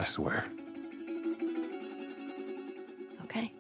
I swear. Okay.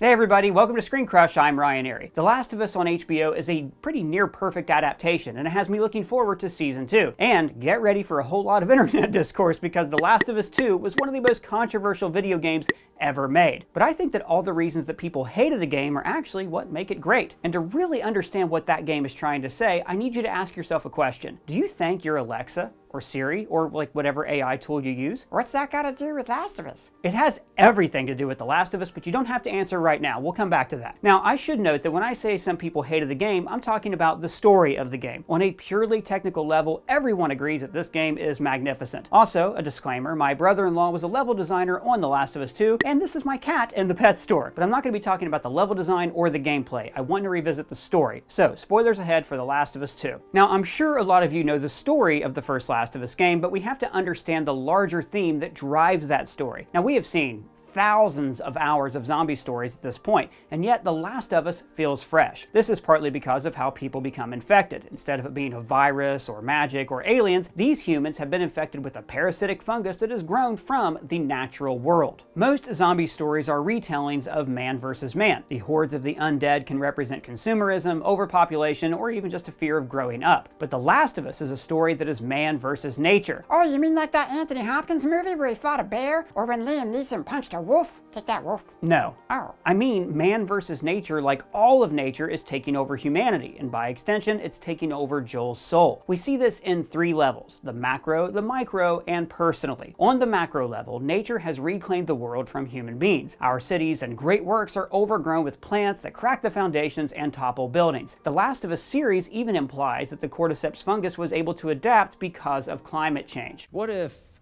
Hey everybody, welcome to Screen Crush. I'm Ryan Airy. The Last of Us on HBO is a pretty near-perfect adaptation, and it has me looking forward to Season 2. And get ready for a whole lot of internet discourse, because The Last of Us 2 was one of the most controversial video games ever made. But I think that all the reasons that people hated the game are actually what make it great. And to really understand what that game is trying to say, I need you to ask yourself a question. Do you think your Alexa, or Siri, or like whatever AI tool you use, What's that got to do with Last of Us? it has everything to do with The Last of Us, but you don't have to answer right now. We'll come back to that. Now, I should note that when I say some people hated the game, I'm talking about the story of the game. On a purely technical level, everyone agrees that this game is magnificent. Also, a disclaimer, my brother-in-law was a level designer on The Last of Us 2, and this is my cat in the pet store. But I'm not going to be talking about the level design or the gameplay. I want to revisit the story. So, spoilers ahead for The Last of Us 2. Now, I'm sure a lot of you know the story of the first Last of Us game, but we have to understand the larger theme that drives that story. Now, we have seen thousands of hours of zombie stories at this point, and yet The Last of Us feels fresh. This is partly because of how people become infected. Instead of it being a virus or magic or aliens, these humans have been infected with a parasitic fungus that has grown from the natural world. Most zombie stories are retellings of man versus man. The hordes of the undead can represent consumerism, overpopulation, or even just a fear of growing up. But The Last of Us is a story that is man versus nature. Oh, you mean like that Anthony Hopkins movie where he fought a bear? Or when Liam Neeson punched a wolf? Take that, wolf. No. Oh. I mean man versus nature, like all of nature is taking over humanity, and by extension, it's taking over Joel's soul. We see this in three levels: the macro, the micro, and personally. On the macro level, nature has reclaimed the world from human beings. Our cities and great works are overgrown with plants that crack the foundations and topple buildings. The Last of Us series even implies that the cordyceps fungus was able to adapt because of climate change. What if,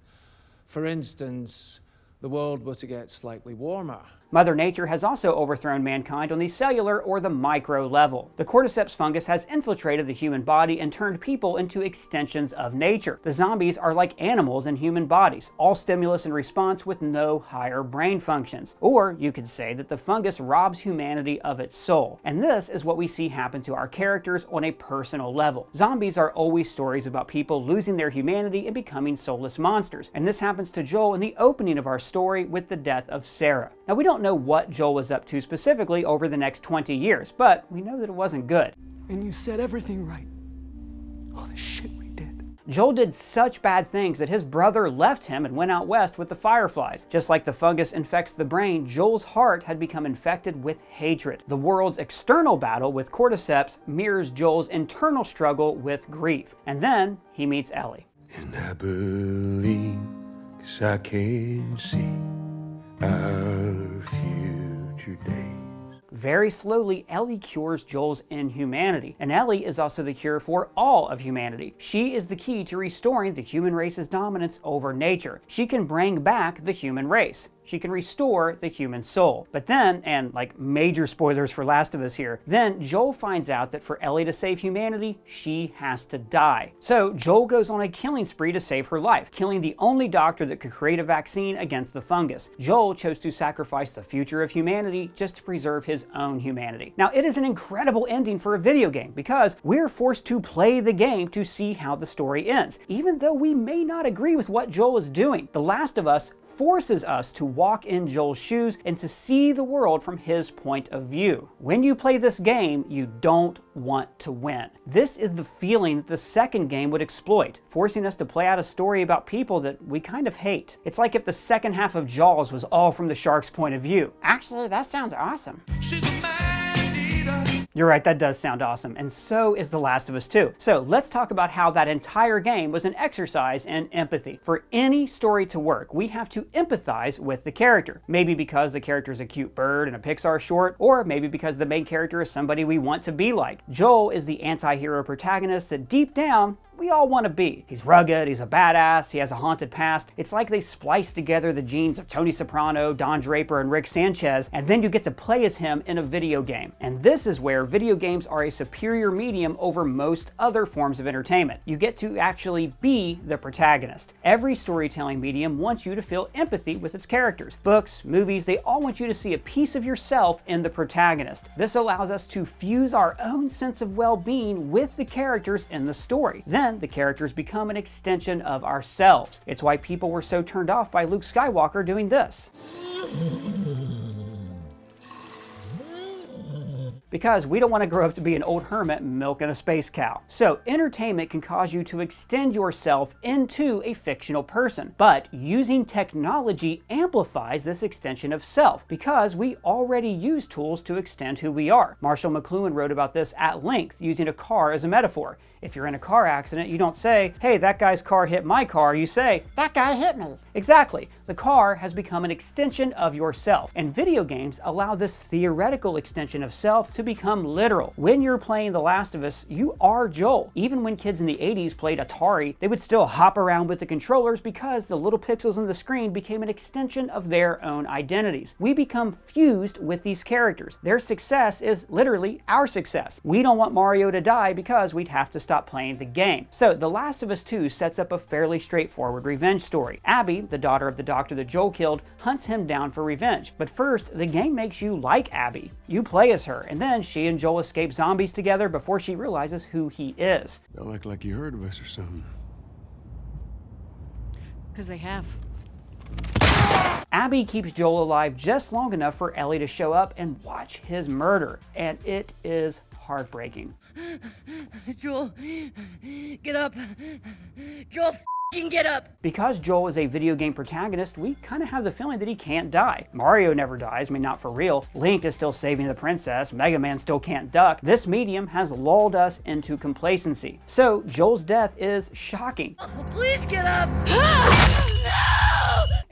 for instance, the world were to get slightly warmer? Mother Nature has also overthrown mankind on the cellular or the micro level. The cordyceps fungus has infiltrated the human body and turned people into extensions of nature. The zombies are like animals in human bodies, all stimulus and response with no higher brain functions. Or you could say that the fungus robs humanity of its soul. And this is what we see happen to our characters on a personal level. Zombies are always stories about people losing their humanity and becoming soulless monsters. And this happens to Joel in the opening of our story with the death of Sarah. Now, we don't know what Joel was up to specifically over the next 20 years, but we know that it wasn't good. And you said everything right. All the shit we did. Joel did such bad things that his brother left him and went out west with the Fireflies. Just like the fungus infects the brain, Joel's heart had become infected with hatred. The world's external battle with cordyceps mirrors Joel's internal struggle with grief. And then he meets Ellie. And I believe, 'cause I can see our future days. Very slowly, Ellie cures Joel's inhumanity, and Ellie is also the cure for all of humanity. She is the key to restoring the human race's dominance over nature. She can bring back the human race. She can restore the human soul. But then, and like major spoilers for Last of Us here, then Joel finds out that for Ellie to save humanity, she has to die. So Joel goes on a killing spree to save her life, killing the only doctor that could create a vaccine against the fungus. Joel chose to sacrifice the future of humanity just to preserve his own humanity. Now, it is an incredible ending for a video game because we're forced to play the game to see how the story ends. Even though we may not agree with what Joel is doing, The Last of Us forces us to walk in Joel's shoes and to see the world from his point of view. When you play this game, you don't want to win. This is the feeling that the second game would exploit, forcing us to play out a story about people that we kind of hate. It's like if the second half of Jaws was all from the shark's point of view. Actually, that sounds awesome. She's a man-eater. You're right, that does sound awesome, and so is The Last of Us 2. So let's talk about how that entire game was an exercise in empathy. For any story to work, we have to empathize with the character. Maybe because the character is a cute bird in a Pixar short, or maybe because the main character is somebody we want to be like. Joel is the anti-hero protagonist that deep down, we all want to be. He's rugged, he's a badass, he has a haunted past. It's like they spliced together the genes of Tony Soprano, Don Draper, and Rick Sanchez, and then you get to play as him in a video game. And this is where video games are a superior medium over most other forms of entertainment. You get to actually be the protagonist. Every storytelling medium wants you to feel empathy with its characters. Books, movies, they all want you to see a piece of yourself in the protagonist. This allows us to fuse our own sense of well-being with the characters in the story. Then then the characters become an extension of ourselves. It's why people were so turned off by Luke Skywalker doing this. Because we don't want to grow up to be an old hermit milking a space cow. So entertainment can cause you to extend yourself into a fictional person, but using technology amplifies this extension of self because we already use tools to extend who we are. Marshall McLuhan wrote about this at length using a car as a metaphor. If you're in a car accident, you don't say, hey, that guy's car hit my car. You say, that guy hit me. Exactly. The car has become an extension of yourself, and video games allow this theoretical extension of self to become literal. When you're playing The Last of Us, you are Joel. Even when kids in the 80s played Atari, they would still hop around with the controllers because the little pixels on the screen became an extension of their own identities. We become fused with these characters. Their success is literally our success. We don't want Mario to die because we'd have to stop playing the game. So The Last of Us 2 sets up a fairly straightforward revenge story. Abby, the daughter of the doctor that Joel killed, hunts him down for revenge. But first, the game makes you like Abby. You play as her, and then she and Joel escape zombies together before she realizes who he is. Y'all act like you heard of us or something. Because they have. Abby keeps Joel alive just long enough for Ellie to show up and watch his murder, and it is heartbreaking. Joel, get up. Joel, f***ing get up. Because Joel is a video game protagonist, we kind of have the feeling that he can't die. Mario never dies, I mean, not for real. Link is still saving the princess. Mega Man still can't duck. This medium has lulled us into complacency. So Joel's death is shocking. Oh, please get up.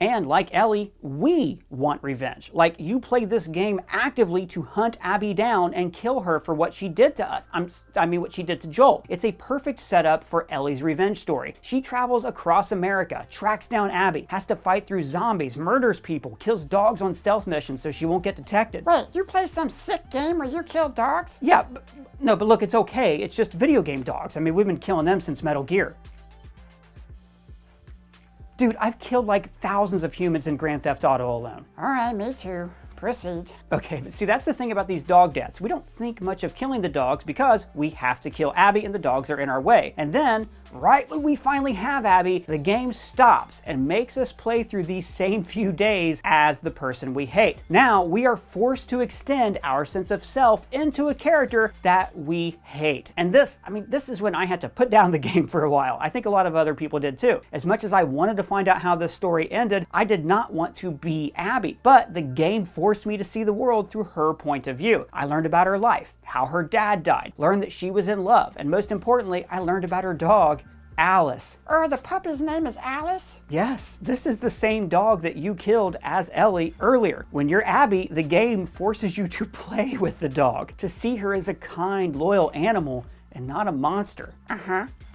And like Ellie, we want revenge. Like, you play this game actively to hunt Abby down and kill her for what she did to us. I mean, what she did to Joel. It's a perfect setup for Ellie's revenge story. She travels across America, tracks down Abby, has to fight through zombies, murders people, kills dogs on stealth missions so she won't get detected. Wait, you play some sick game where you kill dogs? Yeah, no, but look, it's okay. It's just video game dogs. I mean, we've been killing them since Metal Gear. Dude, I've killed like thousands of humans in Grand Theft Auto alone. All right, me too. Proceed. Okay, but see, that's the thing about these dog deaths. We don't think much of killing the dogs because we have to kill Abby and the dogs are in our way. And then, right when we finally have Abby, the game stops and makes us play through these same few days as the person we hate. Now, we are forced to extend our sense of self into a character that we hate. And this is when I had to put down the game for a while. I think a lot of other people did too. As much as I wanted to find out how this story ended, I did not want to be Abby. But the game forced me to see the world through her point of view. I learned about her life, how her dad died, learned that she was in love, and most importantly, I learned about her dog, Alice. The puppy's name is Alice? Yes, this is the same dog that you killed as Ellie earlier. When you're Abby, the game forces you to play with the dog, to see her as a kind, loyal animal and not a monster.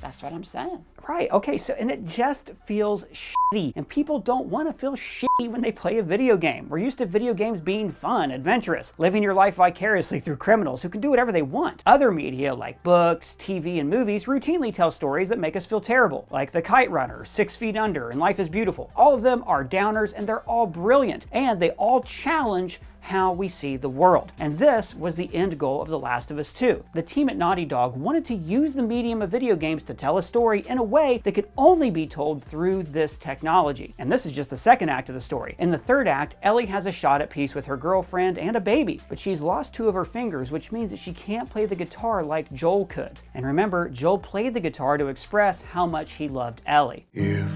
That's what I'm saying. Right, okay, so, and it just feels shitty, and people don't want to feel shitty when they play a video game. We're used to video games being fun, adventurous, living your life vicariously through criminals who can do whatever they want. Other media, like books, TV, and movies, routinely tell stories that make us feel terrible, like The Kite Runner, 6 Feet Under, and Life is Beautiful. All of them are downers, and they're all brilliant, and they all challenge how we see the world. And this was the end goal of The Last of Us 2. The team at Naughty Dog wanted to use the medium of video games to tell a story in a way that could only be told through this technology. And this is just the second act of the story. In the third act, Ellie has a shot at peace with her girlfriend and a baby, but she's lost 2 of her fingers, which means that she can't play the guitar like Joel could. And remember, Joel played the guitar to express how much he loved Ellie. If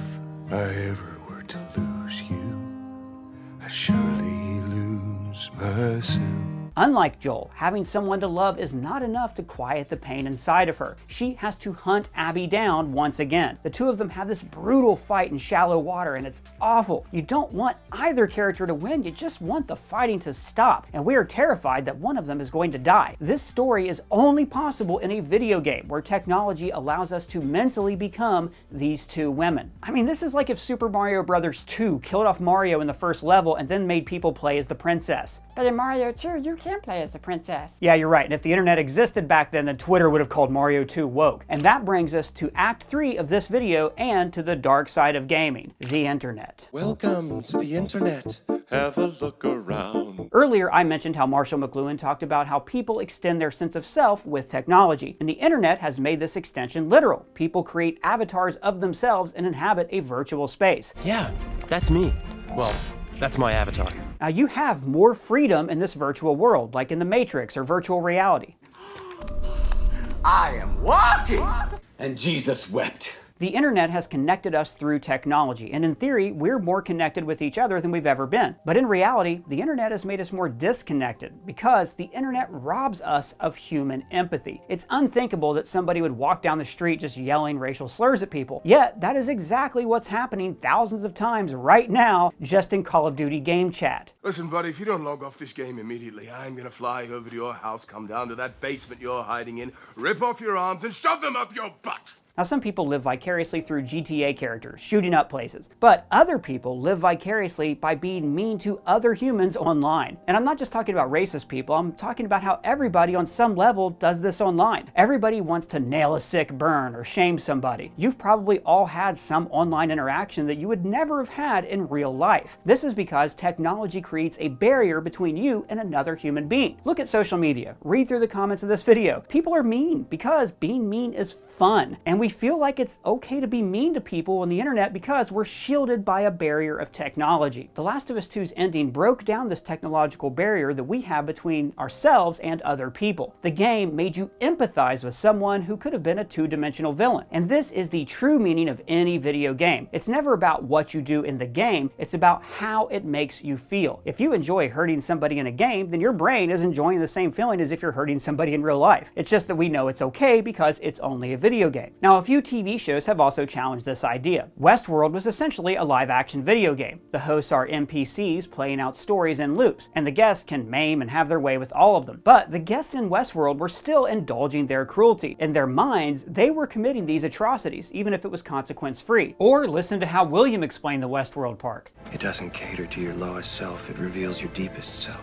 I ever were to lose you, I surely lose myself. Unlike Joel, having someone to love is not enough to quiet the pain inside of her. She has to hunt Abby down once again. The two of them have this brutal fight in shallow water, and it's awful. You don't want either character to win, you just want the fighting to stop. And we are terrified that one of them is going to die. This story is only possible in a video game where technology allows us to mentally become these 2 women. I mean, this is like if Super Mario Bros. 2 killed off Mario in the first level and then made people play as the princess. But in Mario 2, you can play as the princess. Yeah, you're right. And if the internet existed back then Twitter would have called Mario 2 woke. And that brings us to Act 3 of this video and to the dark side of gaming, the internet. Welcome to the internet. Have a look around. Earlier, I mentioned how Marshall McLuhan talked about how people extend their sense of self with technology. And the internet has made this extension literal. People create avatars of themselves and inhabit a virtual space. Yeah, that's me. Well, that's my avatar. Now, you have more freedom in this virtual world, like in the Matrix or virtual reality. I am walking! And Jesus wept. The internet has connected us through technology, and in theory, we're more connected with each other than we've ever been. But in reality, the internet has made us more disconnected because the internet robs us of human empathy. It's unthinkable that somebody would walk down the street just yelling racial slurs at people. Yet, that is exactly what's happening thousands of times right now, just in Call of Duty game chat. Listen, buddy, if you don't log off this game immediately, I'm gonna fly over to your house, come down to that basement you're hiding in, rip off your arms, and shove them up your butt! Now, some people live vicariously through GTA characters, shooting up places. But other people live vicariously by being mean to other humans online. And I'm not just talking about racist people, I'm talking about how everybody on some level does this online. Everybody wants to nail a sick burn or shame somebody. You've probably all had some online interaction that you would never have had in real life. This is because technology creates a barrier between you and another human being. Look at social media. Read through the comments of this video. People are mean because being mean is fun. And we feel like it's okay to be mean to people on the internet because we're shielded by a barrier of technology. The Last of Us 2's ending broke down this technological barrier that we have between ourselves and other people. The game made you empathize with someone who could have been a two-dimensional villain. And this is the true meaning of any video game. It's never about what you do in the game, it's about how it makes you feel. If you enjoy hurting somebody in a game, then your brain is enjoying the same feeling as if you're hurting somebody in real life. It's just that we know it's okay because it's only a video game. Now, a few TV shows have also challenged this idea. Westworld was essentially a live-action video game. The hosts are NPCs playing out stories in loops, and the guests can maim and have their way with all of them. But the guests in Westworld were still indulging their cruelty. In their minds, they were committing these atrocities, even if it was consequence-free. Or listen to how William explained the Westworld park. It doesn't cater to your lowest self, it reveals your deepest self.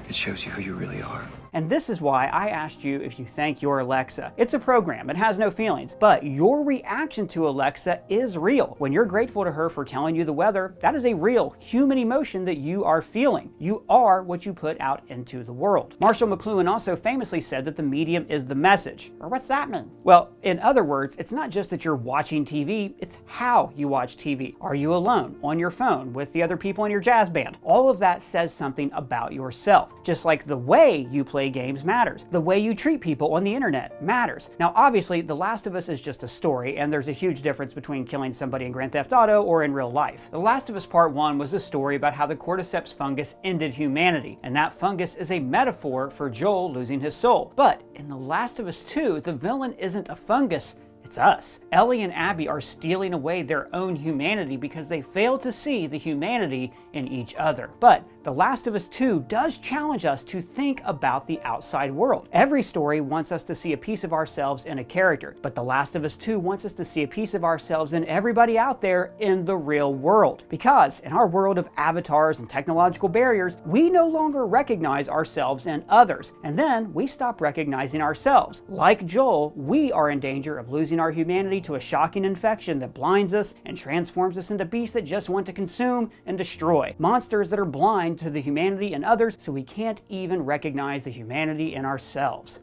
It shows you who you really are. And this is why I asked you if you thank your Alexa. It's a program, it has no feelings, but your reaction to Alexa is real. When you're grateful to her for telling you the weather, that is a real human emotion that you are feeling. You are what you put out into the world. Marshall McLuhan also famously said that the medium is the message. Or what's that mean? Well, in other words, it's not just that you're watching TV, it's how you watch TV. Are you alone, on your phone, with the other people in your jazz band? All of that says something about yourself. Just like the way you play games matters. The way you treat people on the internet matters. Now, obviously, The Last of Us is just a story, and there's a huge difference between killing somebody in Grand Theft Auto or in real life. The Last of Us Part 1 was a story about how the cordyceps fungus ended humanity, and that fungus is a metaphor for Joel losing his soul. But in The Last of Us 2, the villain isn't a fungus, it's us. Ellie and Abby are stealing away their own humanity because they fail to see the humanity in each other. But The Last of Us 2 does challenge us to think about the outside world. Every story wants us to see a piece of ourselves in a character, but The Last of Us 2 wants us to see a piece of ourselves in everybody out there in the real world. Because in our world of avatars and technological barriers, we no longer recognize ourselves and others, and then we stop recognizing ourselves. Like Joel, we are in danger of losing our humanity to a shocking infection that blinds us and transforms us into beasts that just want to consume and destroy. Monsters that are blind to the humanity in others, so we can't even recognize the humanity in ourselves.